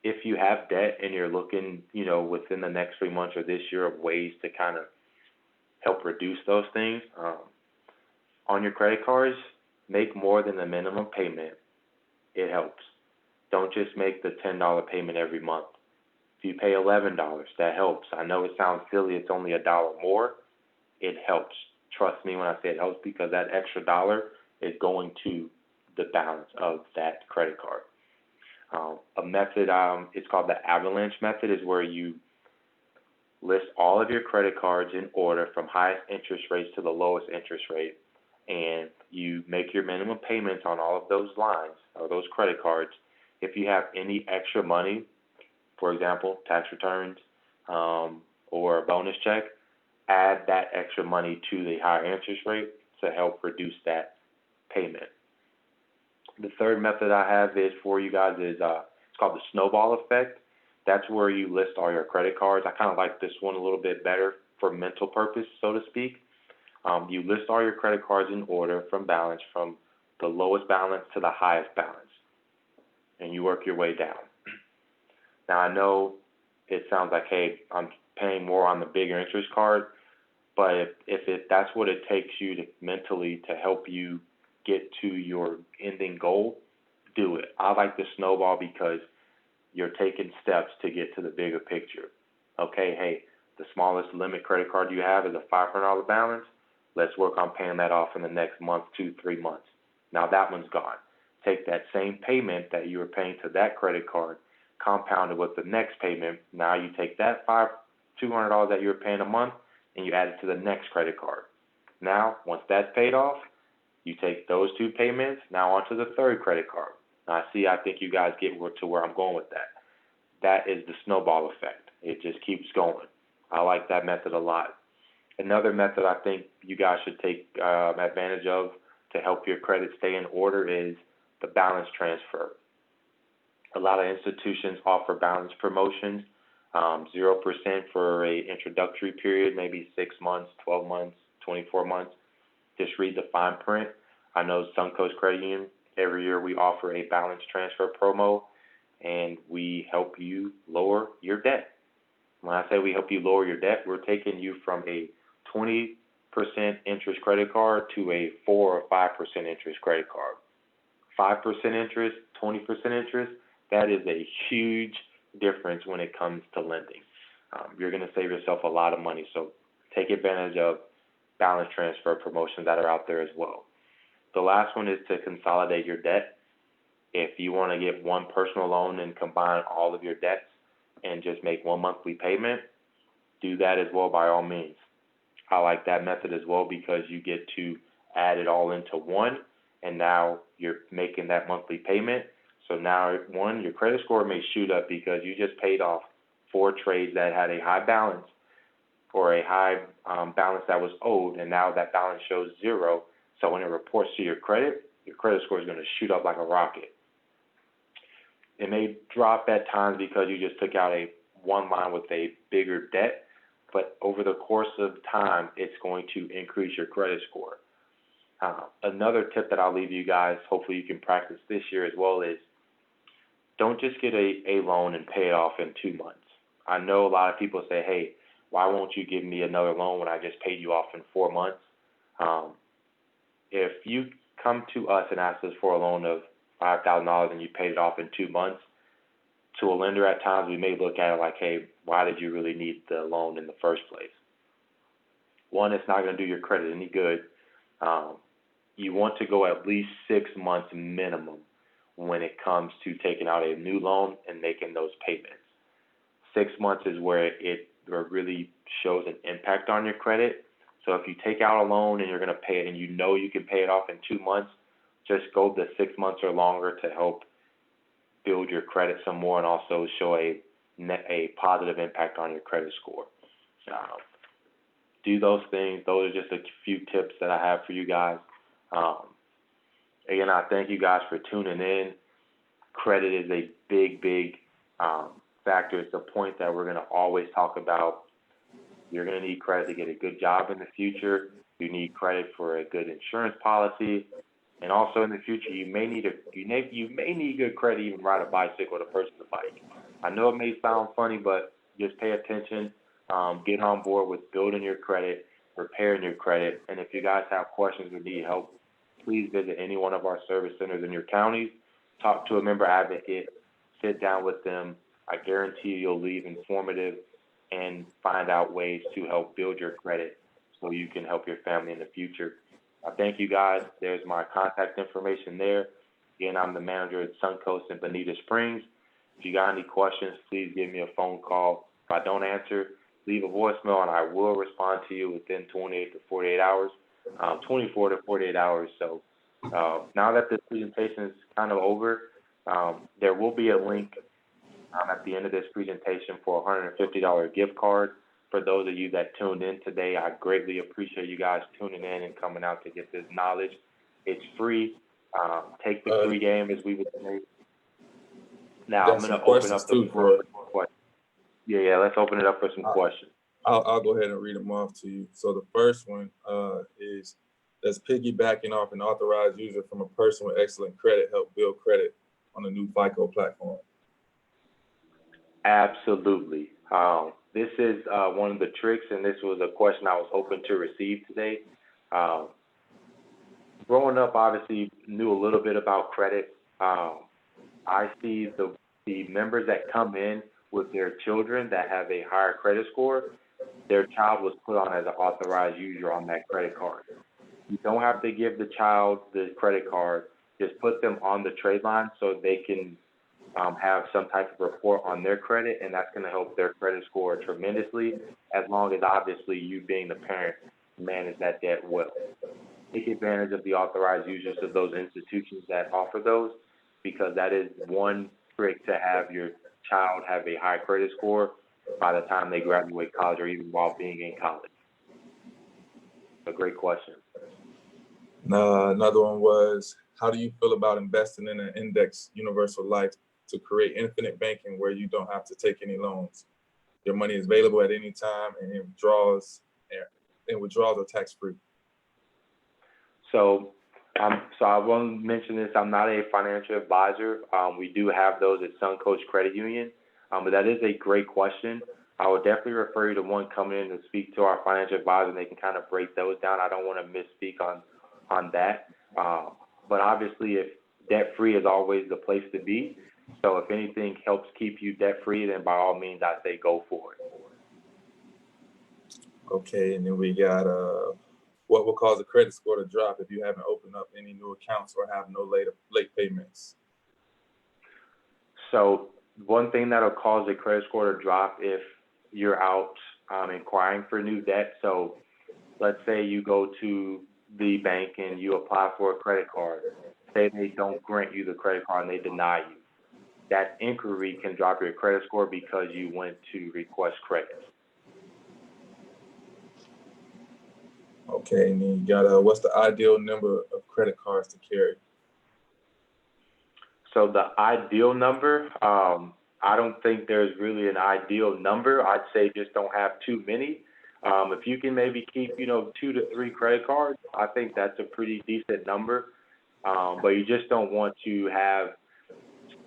If you have debt and you're looking, within the next 3 months or this year of ways to kind of help reduce those things, on your credit cards, make more than the minimum payment. It helps. Don't just make the $10 payment every month. If you pay $11, that helps. I know it sounds silly, it's only $1 more. It helps. Trust me when I say it helps because that extra dollar is going to the balance of that credit card. A method, it's called the avalanche method, is where you list all of your credit cards in order from highest interest rates to the lowest interest rate, and you make your minimum payments on all of those lines or those credit cards. If you have any extra money, for example, tax returns or a bonus check, add that extra money to the higher interest rate to help reduce that payment. The third method I have is for you guys is it's called the snowball effect. That's where you list all your credit cards. I kind of like this one a little bit better for mental purpose, so to speak. You list all your credit cards in order from the lowest balance to the highest balance, and you work your way down. Now, I know it sounds like, hey, I'm paying more on the bigger interest card, but if that's what it takes you to mentally to help you get to your ending goal, do it. I like the snowball because you're taking steps to get to the bigger picture. Okay, hey, the smallest limit credit card you have is a $500 balance. Let's work on paying that off in the next month, 2-3 months. Now that one's gone. Take that same payment that you were paying to that credit card, compounded with the next payment. Now you take that $200 that you were paying a month and you add it to the next credit card. Now, once that's paid off, you take those 2 payments now onto the third credit card. Now, I think you guys get to where I'm going with that. That is the snowball effect. It just keeps going. I like that method a lot. Another method I think you guys should take advantage of to help your credit stay in order is the balance transfer. A lot of institutions offer balance promotions, 0% for a introductory period, maybe 6 months, 12 months, 24 months. Just read the fine print. I know Suncoast Credit Union, every year we offer a balance transfer promo, and we help you lower your debt. When I say we help you lower your debt, we're taking you from a 20% interest credit card to a 4 or 5% interest credit card. 5% interest, 20% interest, that is a huge difference when it comes to lending. You're going to save yourself a lot of money. So take advantage of balance transfer promotions that are out there as well. The last one is to consolidate your debt. If you want to get one personal loan and combine all of your debts and just make one monthly payment, do that as well by all means. I like that method as well because you get to add it all into one, and now you're making that monthly payment. So now, one, your credit score may shoot up because you just paid off 4 trades that had a high balance or a high balance that was owed, and now that balance shows 0. So when it reports to your credit score is going to shoot up like a rocket. It may drop at times because you just took out one line with a bigger debt, but over the course of time, it's going to increase your credit score. Another tip that I'll leave you guys, hopefully you can practice this year as well, is don't just get a loan and pay it off in 2 months. I know a lot of people say, hey, why won't you give me another loan when I just paid you off in 4 months? If you come to us and ask us for a loan of $5,000 and you paid it off in 2 months, to a lender at times we may look at it like, hey, why did you really need the loan in the first place? One, it's not going to do your credit any good. You want to go at least 6 months minimum when it comes to taking out a new loan and making those payments. 6 months is where it really shows an impact on your credit. So if you take out a loan and you're going to pay it and you know you can pay it off in 2 months, just go the 6 months or longer to help build your credit some more and also show a positive impact on your credit score. Do those things. Those are just a few tips that I have for you guys. Again, I thank you guys for tuning in. Credit is a big factor. It's a point that we're going to always talk about. You're going to need credit to get a good job in the future. You need credit for a good insurance policy. And also in the future, you may need good credit even to ride a bicycle to purchase a bike. I know it may sound funny, but just pay attention. Get on board with building your credit, repairing your credit. And if you guys have questions or need help, please visit any one of our service centers in your counties. Talk to a member advocate. Sit down with them. I guarantee you'll leave informative and find out ways to help build your credit so you can help your family in the future. I thank you guys. There's my contact information there. Again, I'm the manager at Suncoast in Bonita Springs. If you got any questions, please give me a phone call. If I don't answer, leave a voicemail and I will respond to you within 28 to 48 hours, 24 to 48 hours. So now that this presentation is kind of over, there will be a link at the end of this presentation for a $150 gift card. For those of you that tuned in today, I greatly appreciate you guys tuning in and coming out to get this knowledge. It's free. Take the free game, as we would say. Now I'm going to open up the floor for questions. Yeah, let's open it up for some questions. I'll go ahead and read them off to you. So the first one is, does piggybacking off an authorized user from a person with excellent credit help build credit on the new FICO platform? Absolutely. This is one of the tricks, and this was a question I was hoping to receive today. Growing up, obviously, knew a little bit about credit. I see the members that come in with their children that have a higher credit score, their child was put on as an authorized user on that credit card. You don't have to give the child the credit card. Just put them on the trade line so they can have some type of report on their credit, and that's going to help their credit score tremendously, as long as obviously you being the parent manage that debt well. Take advantage of the authorized users of those institutions that offer those, because that is one trick to have your child have a high credit score by the time they graduate college or even while being in college. A great question. Another one was, how do you feel about investing in an index universal life to create infinite banking where you don't have to take any loans? Your money is available at any time, and withdrawals are tax-free. So I want to mention this. I'm not a financial advisor. We do have those at Suncoast Credit Union, but that is a great question. I would definitely refer you to one coming in to speak to our financial advisor, and they can kind of break those down. I don't want to misspeak on that. But obviously, if debt-free is always the place to be. So if anything helps keep you debt-free, then by all means, I say go for it. Okay, and then we got what will cause a credit score to drop if you haven't opened up any new accounts or have no late payments? So one thing that'll cause a credit score to drop if you're out inquiring for new debt. So let's say you go to the bank and you apply for a credit card. Say they don't grant you the credit card and they deny you. That inquiry can drop your credit score because you went to request credit. Okay, and then you got what's the ideal number of credit cards to carry? So the ideal number, I don't think there's really an ideal number. I'd say just don't have too many. If you can maybe keep, 2 to 3 credit cards, I think that's a pretty decent number. But you just don't want to have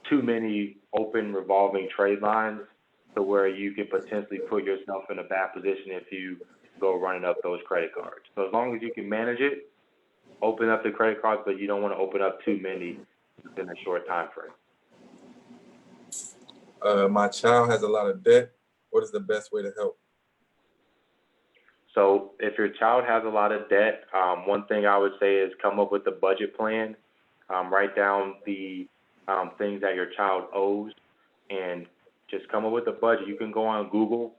too many open revolving trade lines to where you could potentially put yourself in a bad position if you go running up those credit cards. So as long as you can manage it, open up the credit cards, but you don't want to open up too many within a short time frame. My child has a lot of debt. What is the best way to help? So if your child has a lot of debt, one thing I would say is come up with a budget plan. Write down the things that your child owes and just come up with a budget. You can go on Google,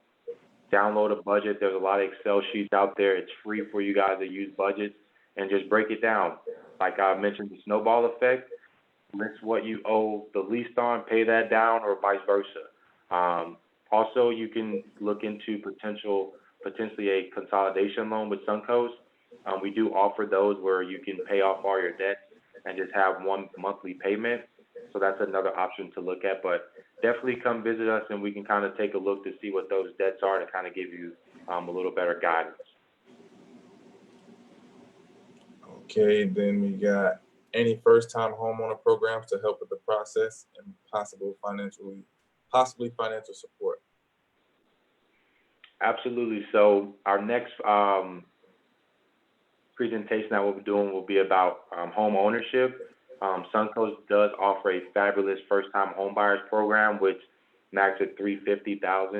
download a budget. There's a lot of Excel sheets out there. It's free for you guys to use budgets and just break it down. Like I mentioned, the snowball effect. List what you owe the least on, pay that down, or vice versa. Also, you can look into potentially a consolidation loan with Suncoast. We do offer those where you can pay off all your debts and just have one monthly payment. So that's another option to look at. But definitely come visit us and we can kind of take a look to see what those debts are to kind of give you a little better guidance. Okay, then we got any first-time homeowner programs to help with the process and possibly financial support. Absolutely. So our next presentation that we'll be doing will be about home ownership. Suncoast does offer a fabulous first-time homebuyers program, which max at $350,000,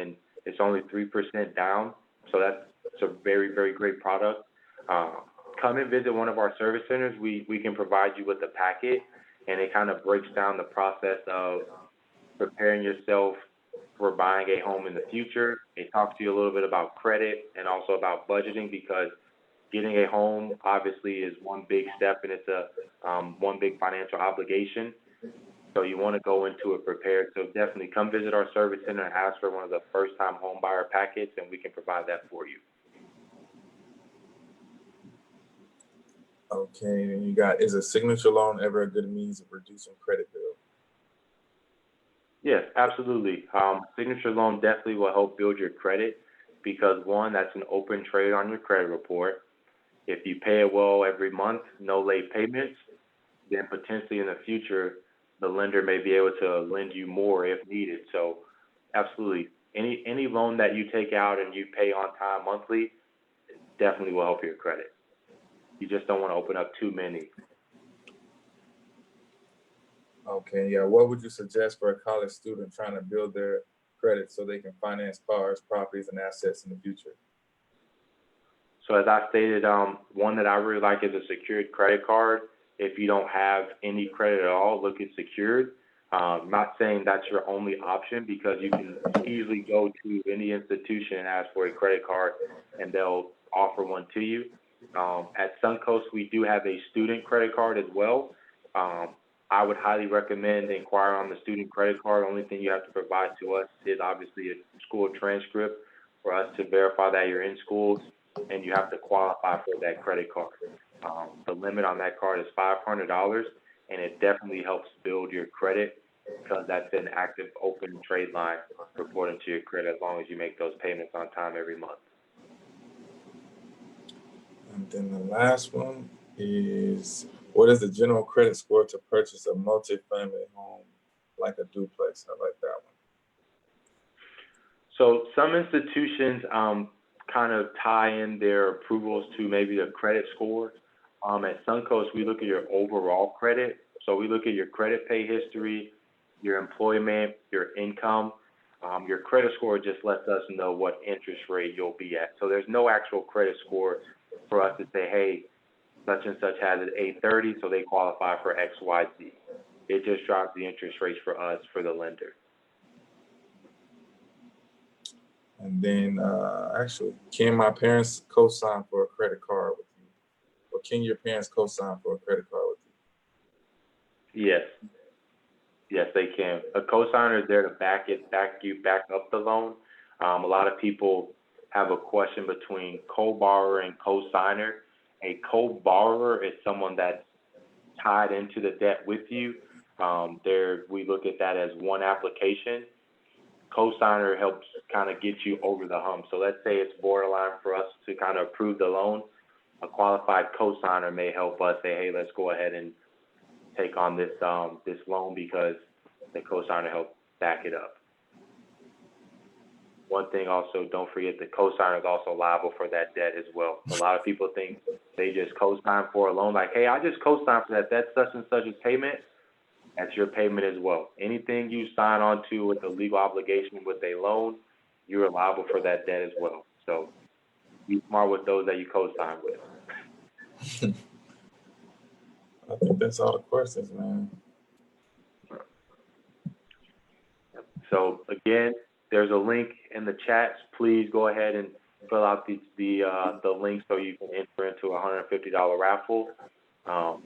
and it's only 3% down. So that's a very, very great product. Come and visit one of our service centers. We can provide you with a packet, and it kind of breaks down the process of preparing yourself for buying a home in the future. It talks to you a little bit about credit and also about budgeting, because getting a home obviously is one big step and it's a one big financial obligation. So you want to go into it prepared. So definitely come visit our service center and ask for one of the first-time home buyer packets, and we can provide that for you. Okay, and you got, is a signature loan ever a good means of reducing credit bill? Yes, absolutely. Signature loan definitely will help build your credit because, one, that's an open trade on your credit report. If you pay it well every month, no late payments, then potentially in the future, the lender may be able to lend you more if needed. So absolutely, any loan that you take out and you pay on time monthly definitely will help your credit. You just don't want to open up too many. Okay, yeah. What would you suggest for a college student trying to build their credit so they can finance cars, properties, and assets in the future? So as I stated, one that I really like is a secured credit card. If you don't have any credit at all, look at secured. I'm not saying that's your only option because you can easily go to any institution and ask for a credit card and they'll offer one to you. At Suncoast, we do have a student credit card as well. I would highly recommend inquiring on the student credit card. The only thing you have to provide to us is obviously a school transcript for us to verify that you're in school, and you have to qualify for that credit card. The limit on that card is $500, and it definitely helps build your credit because that's an active open trade line reporting to your credit as long as you make those payments on time every month. And then the last one is, what is the general credit score to purchase a multifamily home like a duplex? I like that one. So some institutions kind of tie in their approvals to maybe a credit score. At Suncoast, we look at your overall credit. So we look at your credit pay history, your employment, your income. Your credit score just lets us know what interest rate you'll be at. So there's no actual credit score for us to say, hey, such and such has an 830, so they qualify for X, Y, Z. It just drops the interest rates for us, for the lender. And then, actually, can my parents co-sign for a credit card with you? Or can your parents co-sign for a credit card with you? Yes. Yes, they can. A cosigner is there to back up the loan. A lot of people have a question between co-borrower and co-signer. A co-borrower is someone that's tied into the debt with you. We look at that as one application. Co-signer helps kind of get you over the hump. So let's say it's borderline for us to kind of approve the loan. A qualified co-signer may help us say, hey, let's go ahead and take on this loan because the co-signer helped back it up. One thing also, don't forget the co-signer is also liable for that debt as well. A lot of people think they just co-sign for a loan, like, hey, I just co-sign for that. That's such and such a payment. That's your payment as well. Anything you sign on to with a legal obligation with a loan, you're liable for that debt as well. So be smart with those that you co-sign with. I think that's all the questions, man. So again, there's a link in the chats. Please go ahead and fill out the link so you can enter into a $150 raffle.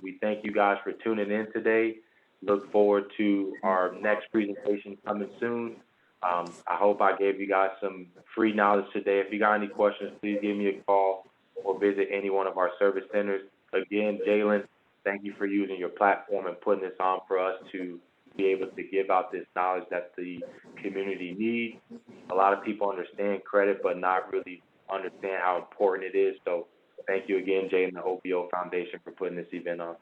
We thank you guys for tuning in today. Look forward to our next presentation coming soon. I hope I gave you guys some free knowledge today. If you got any questions, please give me a call or visit any one of our service centers. Again, Jalen, thank you for using your platform and putting this on for us to be able to give out this knowledge that the community needs. A lot of people understand credit, but not really understand how important it is. So thank you again, Jay, and the O.B.O Foundation for putting this event on.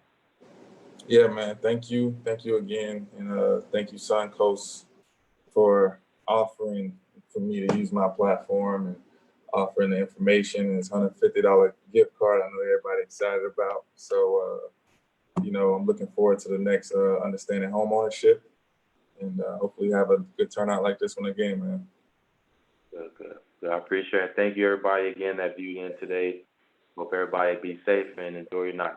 Yeah, man. Thank you. Thank you again. And thank you, Suncoast, for offering for me to use my platform and offering the information. And it's $150 gift card. I know everybody excited about. So, I'm looking forward to the next Understanding Homeownership. And hopefully have a good turnout like this one again, man. Good. I appreciate it. Thank you, everybody, again, that viewed in today. Hope everybody be safe and enjoy your night.